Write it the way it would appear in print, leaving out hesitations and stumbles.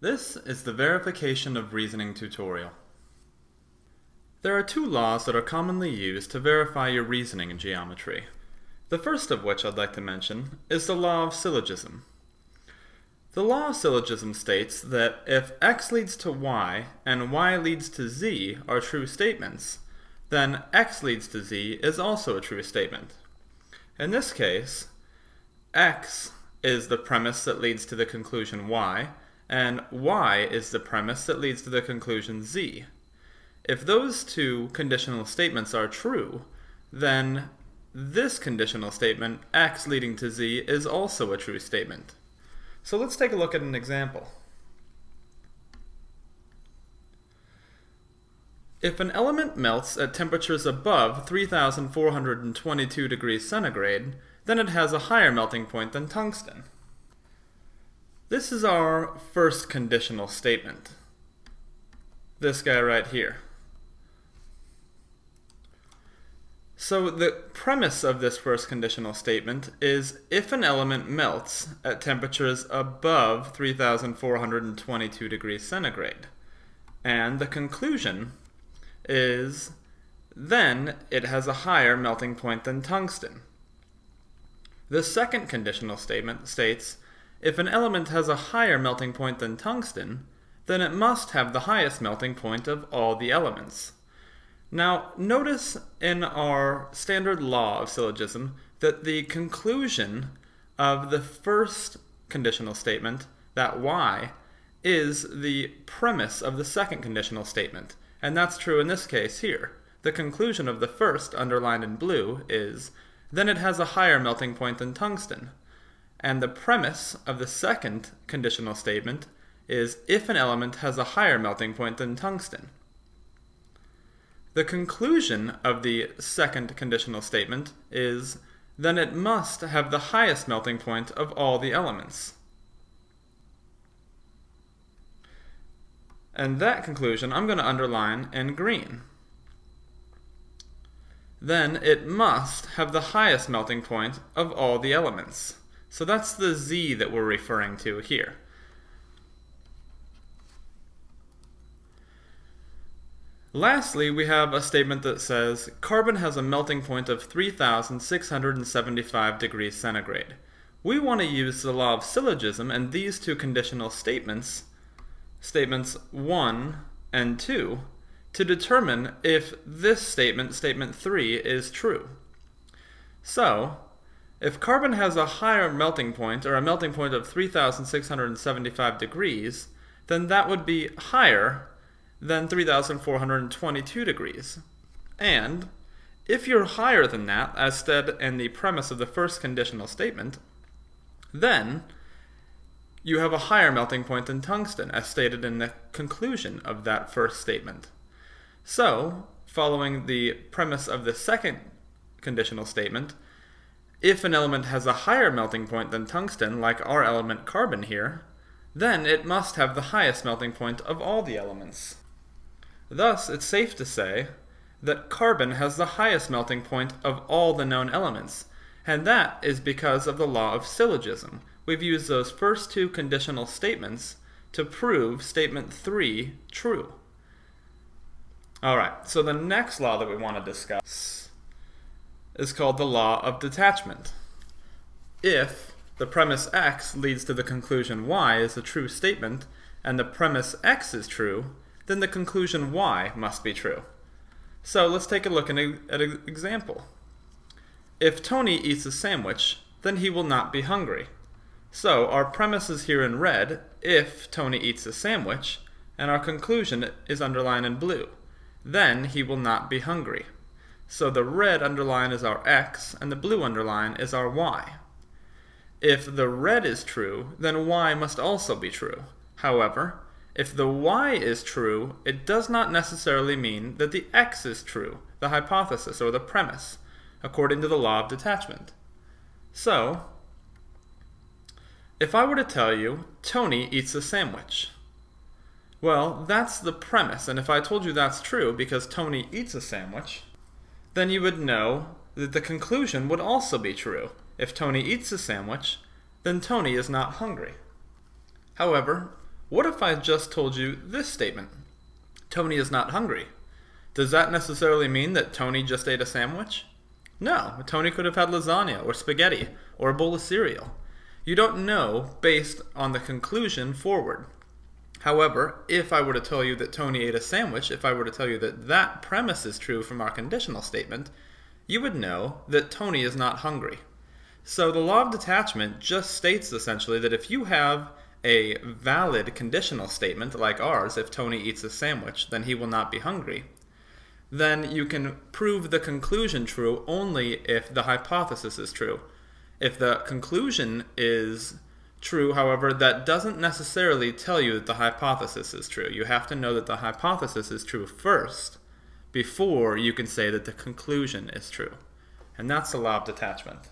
This is the verification of reasoning tutorial. There are two laws that are commonly used to verify your reasoning in geometry. The first of which I'd like to mention is the Law of Syllogism. The Law of Syllogism states that if x leads to y and y leads to z are true statements, then x leads to z is also a true statement. In this case, x is the premise that leads to the conclusion y, and y is the premise that leads to the conclusion z. If those two conditional statements are true, then this conditional statement, x leading to z, is also a true statement. So let's take a look at an example. If an element melts at temperatures above 3,422 degrees centigrade, then it has a higher melting point than tungsten. This is our first conditional statement. This guy right here. So the premise of this first conditional statement is if an element melts at temperatures above 3,422 degrees centigrade. And the conclusion is then it has a higher melting point than tungsten. The second conditional statement states if an element has a higher melting point than tungsten, then it must have the highest melting point of all the elements. Now, notice in our standard law of syllogism that the conclusion of the first conditional statement, that y, is the premise of the second conditional statement. And that's true in this case here. The conclusion of the first, underlined in blue, is then it has a higher melting point than tungsten. And the premise of the second conditional statement is if an element has a higher melting point than tungsten. The conclusion of the second conditional statement is then it must have the highest melting point of all the elements. And that conclusion I'm going to underline in green. Then it must have the highest melting point of all the elements. So that's the z that we're referring to here. Lastly, we have a statement that says carbon has a melting point of 3,675 degrees centigrade. We want to use the law of syllogism and these two conditional statements, statements 1 and 2, to determine if this statement, statement 3, is true. So, if carbon has a higher melting point, or a melting point of 3,675 degrees, then that would be higher than 3,422 degrees. And if you're higher than that, as said in the premise of the first conditional statement, then you have a higher melting point than tungsten, as stated in the conclusion of that first statement. So, following the premise of the second conditional statement, if an element has a higher melting point than tungsten, like our element carbon here, then it must have the highest melting point of all the elements. Thus, it's safe to say that carbon has the highest melting point of all the known elements, and that is because of the law of syllogism. We've used those first two conditional statements to prove statement 3 true. Alright, so the next law that we want to discuss is called the Law of Detachment. If the premise x leads to the conclusion y is a true statement, and the premise x is true, then the conclusion y must be true. So let's take a look at an example. If Tony eats a sandwich, then he will not be hungry. So our premise is here in red, if Tony eats a sandwich, and our conclusion is underlined in blue. Then he will not be hungry. So the red underline is our x, and the blue underline is our y. If the red is true, then y must also be true. However, if the y is true, it does not necessarily mean that the x is true, the hypothesis or the premise, according to the law of detachment. So, if I were to tell you, Tony eats a sandwich, well, that's the premise, and if I told you that's true because Tony eats a sandwich, then you would know that the conclusion would also be true. If Tony eats a sandwich, then Tony is not hungry. However, What if I just told you this statement? Tony is not hungry. Does that necessarily mean that Tony just ate a sandwich? No, Tony could have had lasagna or spaghetti or a bowl of cereal. You don't know based on the conclusion forward. However, if I were to tell you that Tony ate a sandwich, if I were to tell you that that premise is true from our conditional statement, you would know that Tony is not hungry. So the law of detachment just states essentially that if you have a valid conditional statement like ours, if Tony eats a sandwich, then he will not be hungry, then you can prove the conclusion true only if the hypothesis is true. If the conclusion is true, however, that doesn't necessarily tell you that the hypothesis is true. You have to know that the hypothesis is true first before you can say that the conclusion is true. And that's the law of detachment.